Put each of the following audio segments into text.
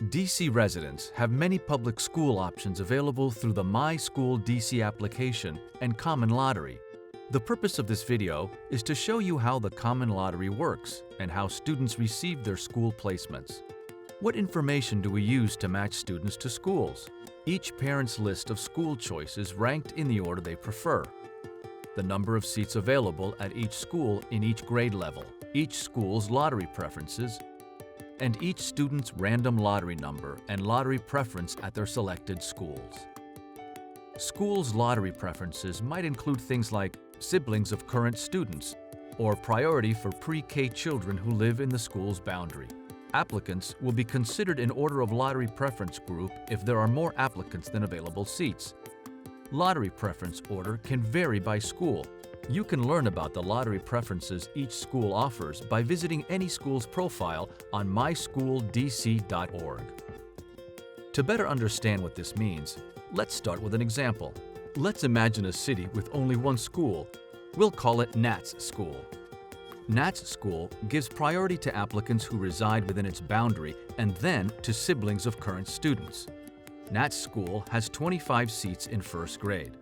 DC residents have many public school options available through the My School DC application and Common Lottery. The purpose of this video is to show you how the Common Lottery works and how students receive their school placements. What information do we use to match students to schools? Each parent's list of school choices ranked in the order they prefer. The number of seats available at each school in each grade level, each school's lottery preferences, and each student's random lottery number and lottery preference at their selected schools. Schools' lottery preferences might include things like siblings of current students or priority for pre-K children who live in the school's boundary. Applicants will be considered in order of lottery preference group if there are more applicants than available seats. Lottery preference order can vary by school. You can learn about the lottery preferences each school offers by visiting any school's profile on myschooldc.org. To better understand what this means, let's start with an example. Let's imagine a city with only one school. We'll call it Nat's School. Nat's School gives priority to applicants who reside within its boundary and then to siblings of current students. Nat's School has 25 seats in first grade.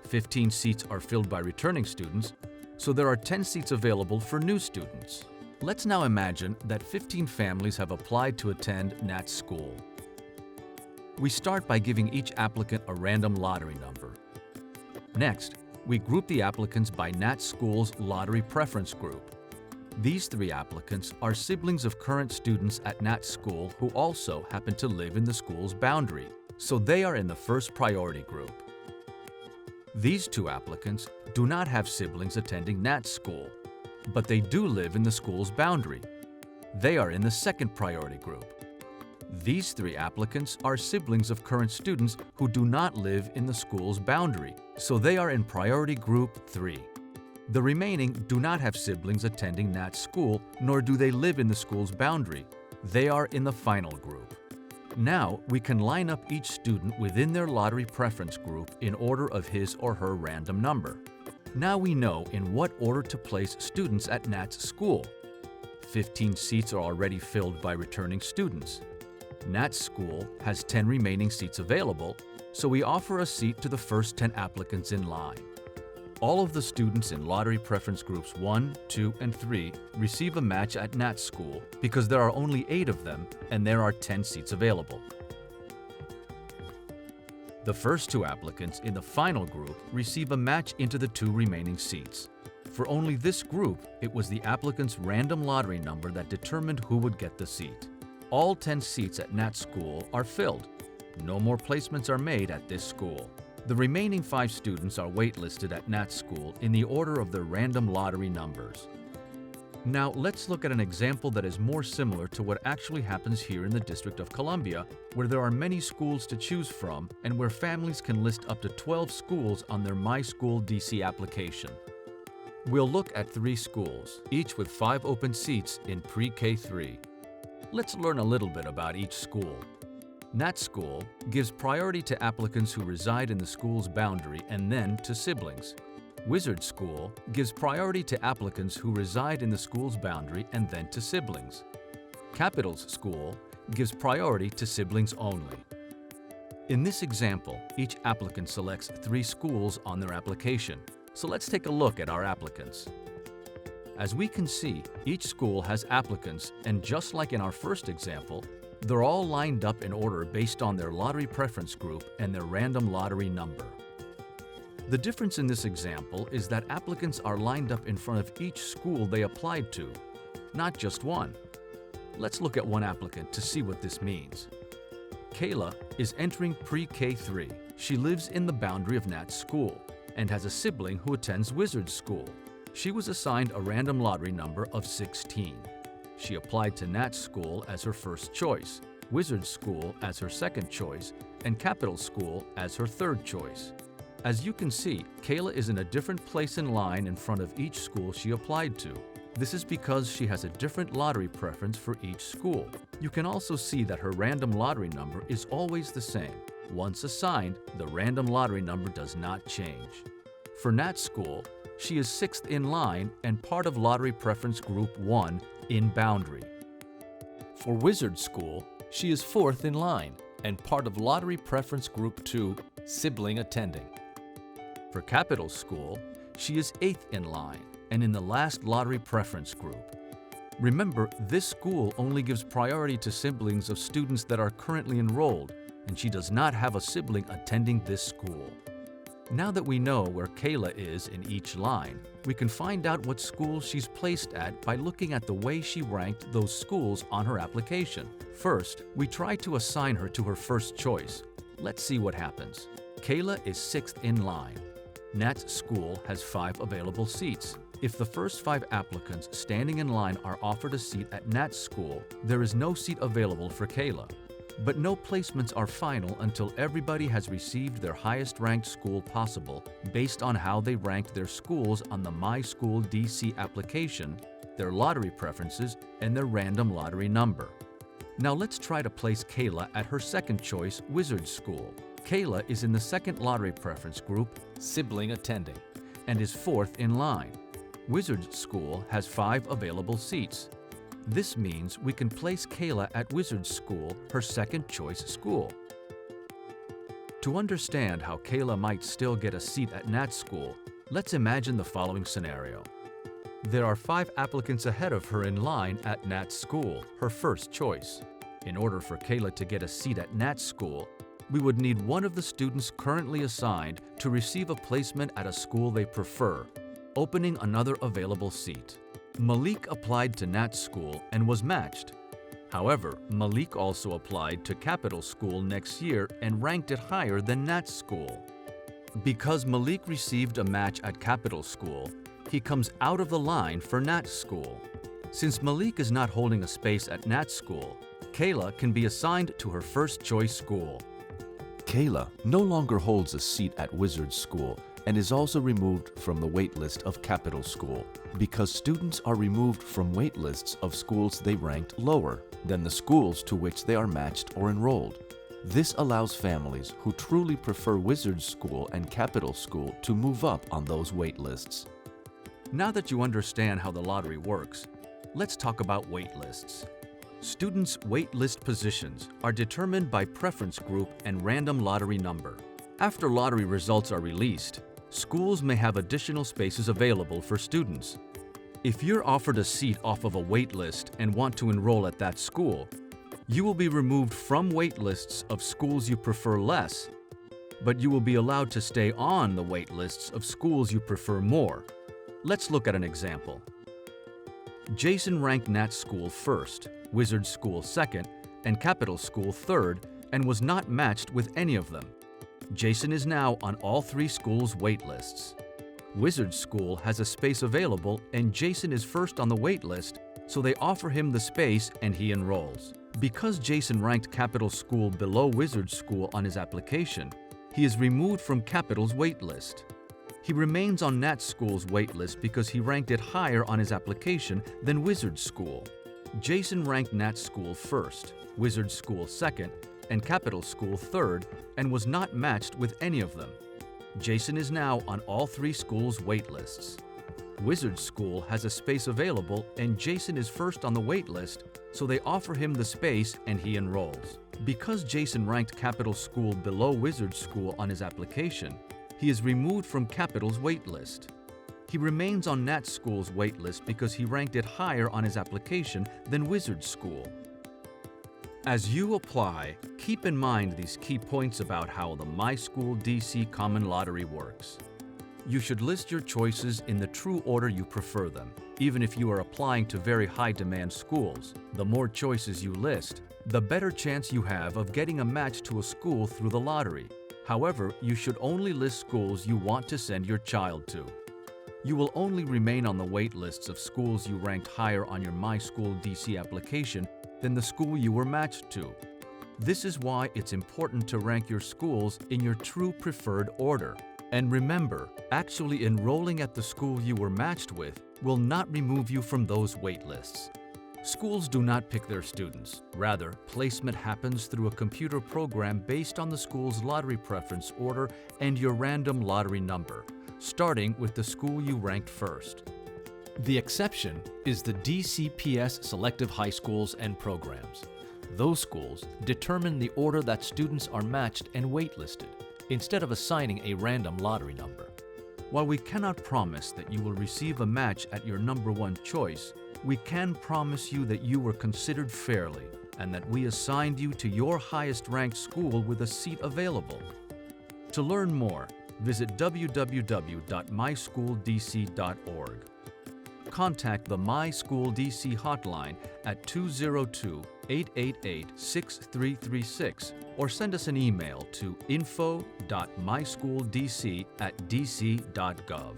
15 seats are filled by returning students, so there are 10 seats available for new students. Let's now imagine that 15 families have applied to attend Nat's School. We start by giving each applicant a random lottery number. Next, we group the applicants by Nat's School's lottery preference group. These 3 applicants are siblings of current students at Nat's School who also happen to live in the school's boundary, so they are in the first priority group. These 2 applicants do not have siblings attending Nat's School, but they do live in the school's boundary. They are in the second priority group. These 3 applicants are siblings of current students who do not live in the school's boundary, so they are in priority group 3. The remaining do not have siblings attending Nat's School, nor do they live in the school's boundary. They are in the final group. Now, we can line up each student within their lottery preference group in order of his or her random number. Now we know in what order to place students at Nat's School. 15 seats are already filled by returning students. Nat's School has 10 remaining seats available, so we offer a seat to the first 10 applicants in line. All of the students in lottery preference groups 1, 2, and 3 receive a match at Nat's School because there are only 8 of them and there are 10 seats available. The first 2 applicants in the final group receive a match into the 2 remaining seats. For only this group, it was the applicant's random lottery number that determined who would get the seat. All 10 seats at Nat's School are filled. No more placements are made at this school. The remaining 5 students are waitlisted at Nat's School in the order of their random lottery numbers. Now let's look at an example that is more similar to what actually happens here in the District of Columbia, where there are many schools to choose from and where families can list up to 12 schools on their My School DC application. We'll look at 3 schools, each with 5 open seats in pre-K 3. Let's learn a little bit about each school. Nat's School gives priority to applicants who reside in the school's boundary and then to siblings. Wizard School gives priority to applicants who reside in the school's boundary and then to siblings. Capitals School gives priority to siblings only. In this example, each applicant selects 3 schools on their application. So let's take a look at our applicants. As we can see, each school has applicants, and just like in our first example, they're all lined up in order based on their lottery preference group and their random lottery number. The difference in this example is that applicants are lined up in front of each school they applied to, not just one. Let's look at one applicant to see what this means. Kayla is entering pre-K 3. She lives in the boundary of Nat's School and has a sibling who attends Wizard School. She was assigned a random lottery number of 16. She applied to Nat's School as her first choice, Wizard School as her second choice, and Capital School as her third choice. As you can see, Kayla is in a different place in line in front of each school she applied to. This is because she has a different lottery preference for each school. You can also see that her random lottery number is always the same. Once assigned, the random lottery number does not change. For Nat's School, she is 6th in line and part of Lottery Preference Group 1 in boundary. For Wizard School, She is 4th in line and part of Lottery Preference Group 2, Sibling Attending. For Capital School, she is 8th in line and in the last Lottery Preference Group. Remember, this school only gives priority to siblings of students that are currently enrolled, and she does not have a sibling attending this school. Now that we know where Kayla is in each line, we can find out what school she's placed at by looking at the way she ranked those schools on her application. First, we try to assign her to her first choice. Let's see what happens. Kayla is 6th in line. Nat's school has 5 available seats. If the first 5 applicants standing in line are offered a seat at Nat's school, there is no seat available for Kayla. But no placements are final until everybody has received their highest ranked school possible based on how they ranked their schools on the My School DC application, their lottery preferences, and their random lottery number. Now let's try to place Kayla at her second choice, Wizard School. Kayla is in the second lottery preference group, Sibling Attending, and is 4th in line. Wizard School has 5 available seats. This means we can place Kayla at Wizard School, her second choice school. To understand how Kayla might still get a seat at Nat's school, let's imagine the following scenario. There are 5 applicants ahead of her in line at Nat's school, her first choice. In order for Kayla to get a seat at Nat's school, we would need one of the students currently assigned to receive a placement at a school they prefer, opening another available seat. Malik applied to Nat's school and was matched. However, Malik also applied to Capital School next year and ranked it higher than Nat's school. Because Malik received a match at Capital School, he comes out of the line for Nat's school. Since Malik is not holding a space at Nat's school, Kayla can be assigned to her first choice school. Kayla no longer holds a seat at Wizard School and is also removed from the waitlist of Capital School because students are removed from waitlists of schools they ranked lower than the schools to which they are matched or enrolled. This allows families who truly prefer Wizard School and Capital School to move up on those waitlists. Now that you understand how the lottery works, let's talk about waitlists. Students' waitlist positions are determined by preference group and random lottery number. After lottery results are released, schools may have additional spaces available for students. If you're offered a seat off of a waitlist and want to enroll at that school, you will be removed from waitlists of schools you prefer less, but you will be allowed to stay on the waitlists of schools you prefer more. Let's look at an example. Jason ranked Nat's school first, Wizard School second, and Capital School third, and was not matched with any of them. Jason is now on all 3 schools' waitlists. Wizard School has a space available and Jason is first on the waitlist, so they offer him the space and he enrolls. Because Jason ranked Capital School below Wizard School on his application, he is removed from Capital's waitlist. He remains on Nat's school's waitlist because he ranked it higher on his application than Wizard School. Jason ranked Nat's school first, Wizard School second, and Capital School third, and was not matched with any of them. Jason is now on all 3 schools' waitlists. Wizard School has a space available and Jason is first on the waitlist, so they offer him the space and he enrolls. Because Jason ranked Capital School below Wizard School on his application, he is removed from Capital's waitlist. He remains on Nat's school's waitlist because he ranked it higher on his application than Wizard School. As you apply, keep in mind these key points about how the My School DC Common Lottery works. You should list your choices in the true order you prefer them. Even if you are applying to very high-demand schools, the more choices you list, the better chance you have of getting a match to a school through the lottery. However, you should only list schools you want to send your child to. You will only remain on the wait lists of schools you ranked higher on your My School DC application than the school you were matched to. This is why it's important to rank your schools in your true preferred order. And remember, actually enrolling at the school you were matched with will not remove you from those wait lists. Schools do not pick their students. Rather, placement happens through a computer program based on the school's lottery preference order and your random lottery number, starting with the school you ranked first. The exception is the DCPS Selective High Schools and Programs. Those schools determine the order that students are matched and waitlisted, instead of assigning a random lottery number. While we cannot promise that you will receive a match at your number one choice, we can promise you that you were considered fairly and that we assigned you to your highest ranked school with a seat available. To learn more, visit www.myschooldc.org. Contact the My School DC hotline at 202-888-6336 or send us an email to info.mysschooldc@dc.gov.